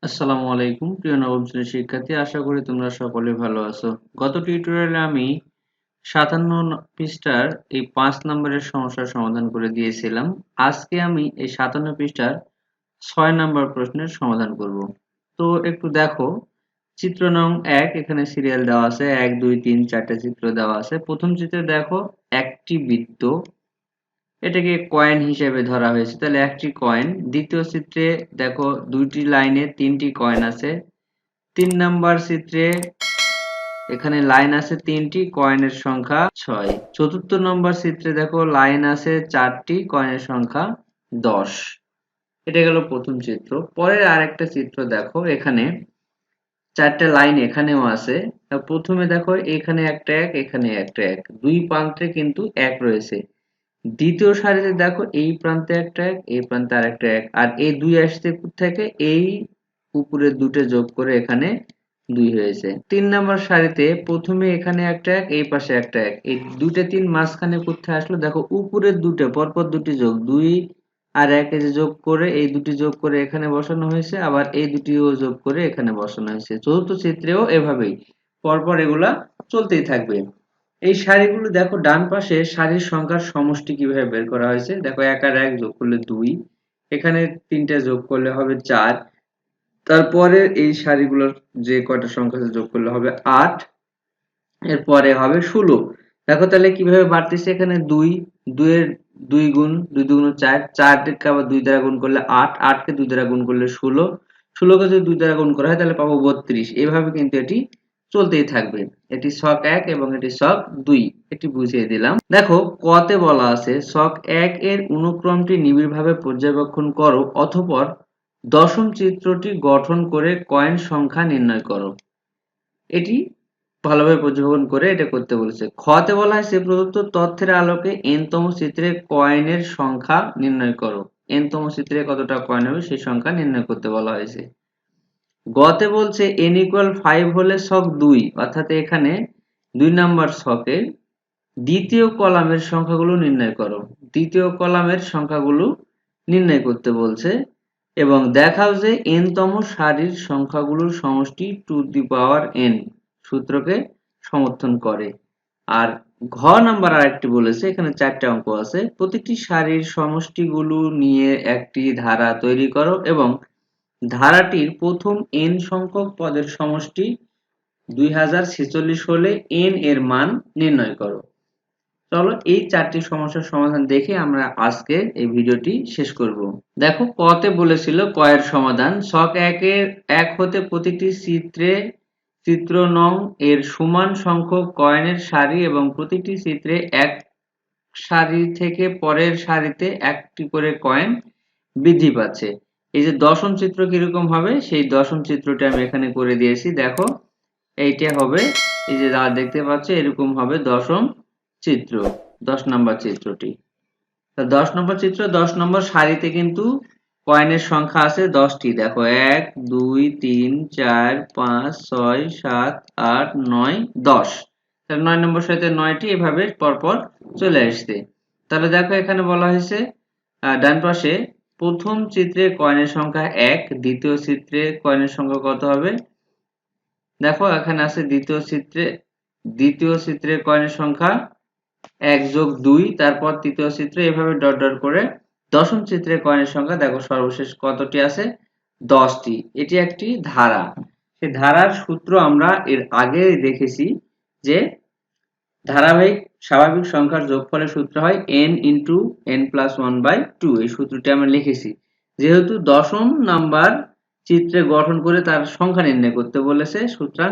আসসালামু আলাইকুম প্রিয় নবম শ্রেণীর শিক্ষার্থী, আশা করি তোমরা সকলে ভালো আছো। গত টিউটোরিয়ালে আমি 57 পৃষ্ঠার এই 5 নম্বরের সমস্যার সমাধান করে দিয়েছিলাম। আজকে আমি এই 57 পৃষ্ঠার 6 নম্বর প্রশ্নের সমাধান করব। তো একটু দেখো, চিত্র নং 1 এখানে সিরিয়াল দেওয়া আছে, 1 2 3 4টে চিত্র দেওয়া আছে। প্রথম চিত্রে দেখো একটি বৃত্ত, এটাকে কয়েন হিসেবে ধরা হয়েছে, তাহলে একটি কয়েন। দ্বিতীয় চিত্রে দেখো দুইটি লাইনে তিনটি কয়েন আছে। 3 নাম্বার চিত্রে এখানে লাইন আছে তিনটি, কয়েনের সংখ্যা 6। চতুর্থ নম্বর চিত্রে দেখো লাইন আছে 4টি, কয়েনের সংখ্যা 10। এটা গেল প্রথম চিত্র। পরের আরেকটা চিত্র দেখো, এখানে 4টে লাইন এখানেও আছে। প্রথমে দেখো এখানে একটা এক, এখানে একটা এক, দুই প্রান্তে কিন্তু এক রয়েছে। দ্বিতীয় সারিতে দেখো এই প্রান্তে একটা এক, এই প্রান্তে আরেকটা এক, আর এই দুই আসছে থেকে এই উপরের দুটো যোগ করে এখানে 2 হয়েছে। 3 নাম্বার সারিতে প্রথমে এখানে একটা এক, এই পাশে একটা এক, এই দুটো 3 মাঝখানে কোথায় আসলো দেখো, উপরের দুটো পরপর দুটি যোগ 2 আর 1 এই যে যোগ করে এই দুটি যোগ করে এখানে বসানো হয়েছে, আবার এই দুটিও যোগ করে এখানে বসানো হয়েছে। চতুর্থ চিত্রেও এভাবেই পরপর এগুলা চলতেই থাকবে। এই সারিগুলো দেখো, ডান পাশে সারির সংখ্যার সমষ্টি কিভাবে বের করা হয়েছে দেখো, 1 আর 1 যোগ করলে 2, এখানে 3টে যোগ করলে হবে 4, তারপরে এই সারিগুলোর যে কয়টা সংখ্যা আছে যোগ করলে হবে 8, এরপরে হবে 16। দেখো তাহলে কিভাবে বাড়তেছে, এখানে 2, 2 এর 2 গুণ, 2 দুগুণ 4, 4 কে আবার 2 দ্বারা গুণ করলে 8, 8 কে 2 দ্বারা গুণ করলে 16, 16 কে যদি 2 দ্বারা গুণ করা হয় তাহলে পাবো 32। এভাবে কিন্তু এটি চলতেই থাকবে। এটি ছক 1 এবং এটি ছক 2, এটি বুঝিয়ে দিলাম। দেখো ক তে বলা আছে ছক 1 এর অনুক্রমটি নিবিড়ভাবে পর্যবেক্ষণ করো, অতঃপর দশম চিত্রটি গঠন করে কয়েন সংখ্যা নির্ণয় করো। এটি ভালোভাবে পর্যবেক্ষণ করে এটা করতে বলেছে। খ তে বলা হয়েছে প্রদত্ত তথ্যের আলোকে n তম চিত্রে কয়েনের সংখ্যা নির্ণয় করো। n তম চিত্রে কতটা কয়েন হবে সেই সংখ্যা নির্ণয় করতে বলা হয়েছে। গ তে বলছে n equal 5 হলে ছক 2, অর্থাৎ এখানে 2 নাম্বার ছকের দ্বিতীয় কলামের সংখ্যাগুলো নির্ণয় করো। দ্বিতীয় কলামের সংখ্যাগুলো নির্ণয় করতে বলছে এবং দেখাও যে n তম সারির সংখ্যাগুলোর সমষ্টি টু দি পাওয়ার n সূত্রকে সমর্থন করে। আর ঘ নাম্বার আরেকটি বলেছে, এখানে 4টে অঙ্ক আছে। প্রতিটি সারির সমষ্টিগুলো নিয়ে একটি ধারা তৈরি করো এবং ধারাটির প্রথম n সংখ্যক পদের সমষ্টি 2046 হলে n এর মান নির্ণয় করো। চলো এই 4টি সমস্যার সমাধান দেখে আমরা আজকে এই ভিডিওটি শেষ করব। দেখো ক তে বলেছিল ক এর সমাধান, ছক 1 হতে প্রতিটি চিত্র নং এর সমান সংখ্যক কয়েনের সারি এবং প্রতিটি চিত্রে এক সারি থেকে পরের সারিতে একটি করে কয়েন বৃদ্ধি পাচ্ছে। এই যে দশম চিত্র কিরকম হবে সেই দশম চিত্রটি আমি এখানে করে দিয়েছি। দেখো এইটা হবে, এই যে যা দেখতে পাচ্ছ এরকম হবে দশম চিত্র, 10 নম্বর চিত্রটি। 10 নম্বর চিত্র, 10 নম্বর সারিতে কিন্তু কয়েনের সংখ্যা আছে 10টি। দেখো 1 2 3 4 5 6 7 8 9 10, তাহলে 9 নম্বর সারিতে 9টি এভাবে পরপর চলে আসছে। তাহলে দেখো এখানে বলা হয়েছে ডান পাশে প্রথম চিত্রে কয়েনের সংখ্যা 1, দ্বিতীয় চিত্রে কয়েনের সংখ্যা কত হবে দেখো, এখানে আছে দ্বিতীয় চিত্রে কয়েনের সংখ্যা 1 যোগ 2, তারপর তৃতীয় চিত্রে এভাবে ডট ডট করে দশম চিত্রে কয়েনের সংখ্যা দেখো সর্বশেষ কতটি আছে 10টি। এটি একটি ধারা। সেই ধারার সূত্র আমরা এর আগে দেখেছি যে ধারাবাহিক স্বাভাবিক সংখ্যার যোগফলের সূত্র হয় n ইন্টু n প্লাস 1/2। এই সূত্রটি আমরা লিখেছি। যেহেতু দশম নাম্বার চিত্রে গঠন করে তার সংখ্যা নির্ণয় করতে বলেছে, সুতরাং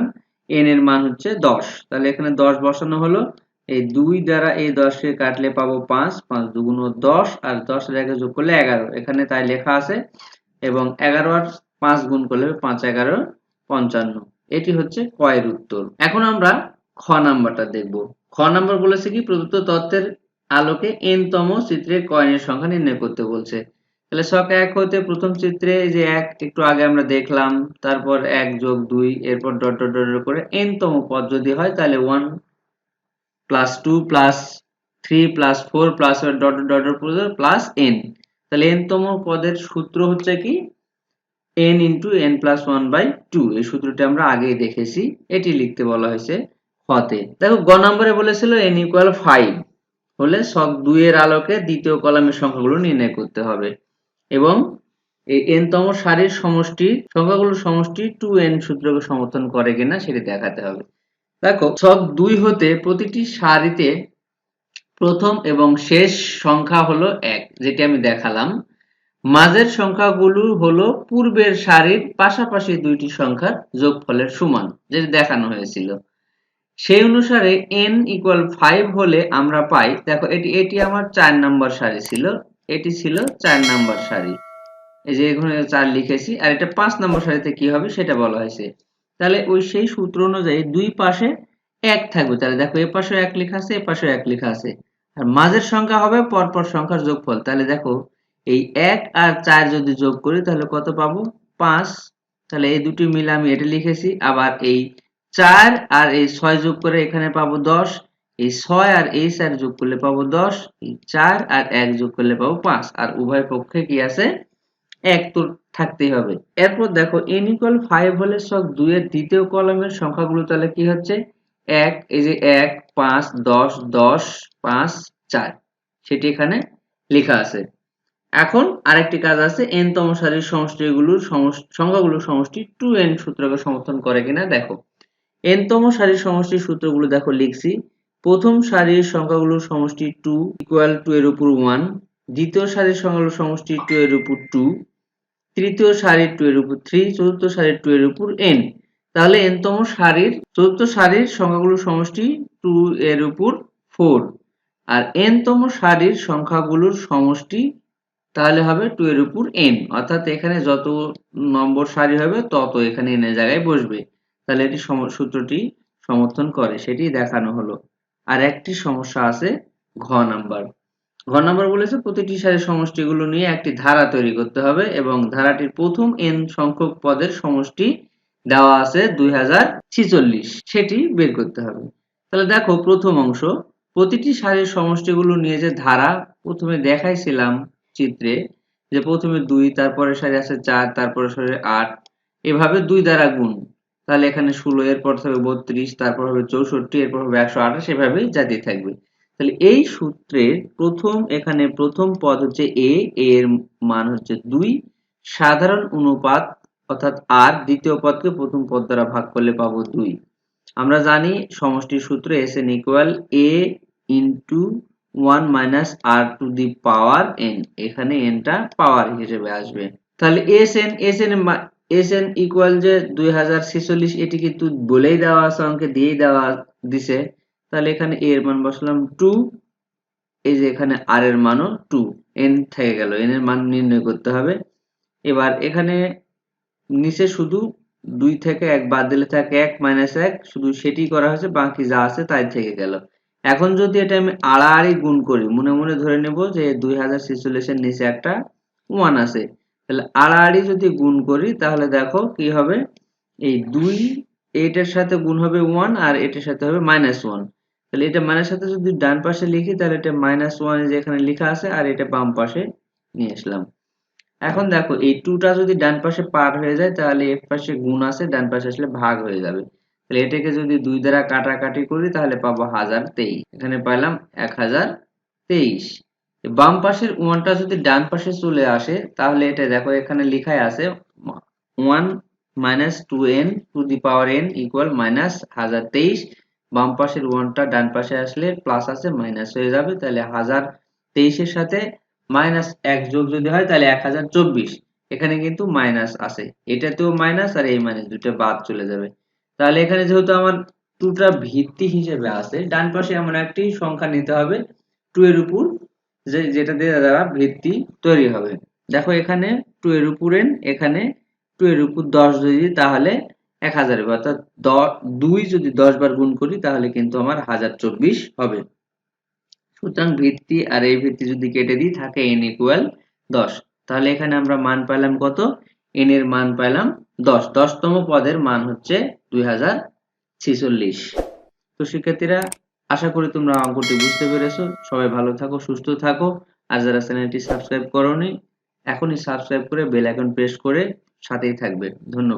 n এর মান হচ্ছে 10। তাহলে এখানে 10 বসানো হলো, এই 2 দ্বারা এই 10 কে কাটলে পাবো 5, 5 দুগুণ 10 আর 10 এর আগে যোগ করলে 11, এখানে তাই লেখা আছে। এবং 11 আর 5 গুণ করলে 5 11 55। এটি হচ্ছে ক এর উত্তর। এখন আমরা খ নাম্বারটা দেখব। খ নাম্বার বলেছে কি প্রদত্ত তথ্যের আলোকে n তম চিত্রে কয়েনের সংখ্যা নির্ণয় করতে বলছে। তাহলে ছক 1 হতে প্রথম চিত্রে যে 1 একটু আগে আমরা দেখলাম, তারপর 1 যোগ 2, এরপর ডট ডট ডট করে n তম পদ যদি হয় তাহলে 1 plus 2 plus 3 plus 4 plus dot dot dot plus n। তাহলে n তম পদের সূত্র হচ্ছে কি n ইন্টু n প্লাস 1/2, এই সূত্রটি আমরা আগেই দেখেছি, এটি লিখতে বলা হয়েছে হতে। দেখো গ নম্বরে বলেছিল n ইকুয়াল 5 হলে ছক 2 এর আলোকে দ্বিতীয় কলামের সংখ্যাগুলো নির্ণয় করতে হবে এবং এই n তম সারির সমষ্টি সংখ্যাগুলোর সমষ্টি 2n সূত্রকে সমর্থন করে কিনা সেটি দেখাতে হবে। দেখো ছক 2 হতে প্রতিটি সারিতে প্রথম এবং শেষ সংখ্যা হলো 1, যেটি আমি দেখালাম। মাঝের সংখ্যাগুলো হলো পূর্বের সারির পাশাপাশি দুইটি সংখ্যার যোগফলের সমান, যেটি দেখানো হয়েছিল। সেই অনুসারে n ইকুয়াল 5 হলে আমরা পাই, দেখো এটি আমার 4 নাম্বার সারি ছিল, এটি ছিল 4 নাম্বার সারি, এই যে এখানে 4 লিখেছি, আর এটা 5 নাম্বার সারিতে কি হবে সেটা বলা হয়েছে। তাহলে ওই সেই সূত্র অনুযায়ী দুই পাশে 1 থাকবে, তাহলে দেখো এই পাশে 1 লেখা আছে, এই পাশে 1 লেখা আছে, আর মাঝের সংখ্যা হবে পরপর সংখ্যার যোগফল। তাহলে দেখো এই 1 আর 4 যদি যোগ করি তাহলে কত পাবো? 5। তাহলে এই দুটি মিলে আমি এটা লিখেছি। আবার এই 4 আর এই 6 যোগ করে এখানে পাবো 10, এই 6 আর এই 4 যোগ করলে পাবো 10, এই 4 আর 1 যোগ করলে পাবো 5, আর উভয় পক্ষে কি আছে? 1 তো থাকতেই হবে। এরপর দেখো n ইকুয়াল 5 হলে ছক 2 এর দ্বিতীয় কলামের সংখ্যাগুলো তাহলে কি হচ্ছে? 1, এই যে 1, 5, 10, 10, 5, 4, সেটি এখানে লেখা আছে। এখন আরেকটি কাজ আছে, n তম সারির সমষ্টিগুলোর সংখ্যাগুলোর সমষ্টি 2n সূত্রকে সমর্থন করে কিনা দেখো। n তম সারির সমষ্টির সূত্রগুলো দেখো লিখছি। প্রথম সারির সংখ্যাগুলোর সমষ্টি 2 ইকুয়াল 2 এর উপর 1, দ্বিতীয় সারির সংখ্যাগুলোর সমষ্টি 2 এর উপর 2, তৃতীয় সারির 2 এর উপর 3, চতুর্থ সারির 2 এর উপর n। তাহলে n তম সারির চতুর্থ সারির সংখ্যাগুলোর সমষ্টি 2 এর উপর 4, আর n তম সারির সংখ্যাগুলোর সমষ্টি তাহলে হবে 2 এর উপর n, অর্থাৎ এখানে যত নম্বর সারি হবে তত এখানে n এর জায়গায় বসবে। তাহলে এটি সূত্রটি সমর্থন করে, সেটি দেখানো হলো। আর একটি সমস্যা আছে ঘ নাম্বার। ঘ নাম্বার বলেছে প্রতিটি সারির সমষ্টিগুলো নিয়ে একটি ধারা তৈরি করতে হবে এবং ধারাটির প্রথম n সংখ্যক পদের সমষ্টি দেওয়া আছে 2046, সেটি বের করতে হবে। তাহলে দেখো প্রথম অংশ, প্রতিটি সারির সমষ্টিগুলো নিয়ে যে ধারা প্রথমে দেখাইছিলাম চিত্রে, যে প্রথমে 2, তারপরে সারি আছে 4, তারপরে সারি 8, এভাবে 2 দ্বারা গুণ, তাহলে এখানে 16, এরপর থাকবে 32, তারপর হবে 64, এরপর হবে 128, এভাবেই জাতি থাকবে। তাহলে এই সূত্রের এখানে প্রথম পদ হচ্ছে a, এর মান হচ্ছে 2, সাধারণ অনুপাত অর্থাৎ r, দ্বিতীয় পদকে প্রথম পদ দ্বারা ভাগ করলে পাবো 2। আমরা জানি সমষ্টির সূত্র Sn equal a into 1 minus r to the power n, এখানে n টা পাওয়ার হিসেবে আসবে। তাহলে Sn ইকুয়াল যে 2046, এটি কিন্তু বলেই দেওয়া আছে, অঙ্কে দিয়েই দেওয়া দিছে। তাহলে এখানে a এর মান বসালাম 2, এই যে এখানে r এর মানও 2, n থেকে গেল, n এর মান নির্ণয় করতে হবে। এবার এখানে নিচে শুধু 2 থেকে 1 বাদ দিলে থাকে 1 মাইনাস 1, শুধু সেটি করা হয়েছে, বাকি যা আছে তাই থেকে গেল। এখন যদি এটা আমি আড়াআড়ি গুণ করি, মনে মনে ধরে নেব যে 2046 এর নিচে একটা 1 আছে, তাহলে আড়াআড়ি যদি গুণ করি তাহলে দেখো কি হবে, এই 2 এটার সাথে গুণ হবে 1 আর এটার সাথে হবে -1, তাহলে এটা মানের সাথে যদি ডান পাশে লিখি তাহলে এটা -1 যেখানে লেখা আছে আর এটা বাম পাশে নিয়ে আসলাম। এখন দেখো এই 2 টা যদি ডান পাশে পার হয়ে যায় তাহলে এক পাশে গুণ আছে, ডান পাশে আসলে ভাগ হয়ে যাবে। তাহলে এটাকে যদি 2 দ্বারা কাটাকাটি করি তাহলে পাবো 1023, এখানে পাইলাম 1023। বাম পাশের 1 টা যদি ডান পাশে চলে আসে তাহলে এটা দেখো এখানে লেখাই আছে 1 minus 2n to the power n equal minus 1023। বাম পাশের 1 টা ডান পাশে আসলে প্লাস আছে মাইনাস হয়ে যাবে, তাহলে 1023 এর সাথে মাইনাস 1 যোগ যদি হয় তাহলে 1024, এখানে কিন্তু মাইনাস আছে, এটাতেও মাইনাস আর এই মাইনাস দুটো বাদ চলে যাবে। তাহলে এখানে যেহেতু আমার 2 টা ভিত্তি হিসেবে আছে, ডান পাশে এমন একটি সংখ্যা নিতে হবে 2 এর উপর, যেটা দিয়ে দ্বারা ভিত্তি তৈরি হবে। দেখো এখানে 2 এর উপর n, এখানে 2 এর উপর 10 যদি দিই তাহলে 1000 হবে, অর্থাৎ 2 যদি 10 বার গুণ করি তাহলে কিন্তু আমার 1024 হবে। সুতরাং ভিত্তি আর এই ভিত্তি যদি কেটে দিই থাকে n ইকুয়াল 10, তাহলে এখানে আমরা মান পেলাম কত? n এর মান পেলাম 10, 10তম পদের মান হচ্ছে 2046। তো শিক্ষার্থীরা, আশা করি তোমরা অঙ্কটি বুঝতে পেরেছো। সবাই ভালো থাকো, সুস্থ থাকো, আর যারা চ্যানেলটি সাবস্ক্রাইব করোনি এখনই সাবস্ক্রাইব করে বেল আইকন প্রেস করে সাথেই থাকবে। ধন্যবাদ।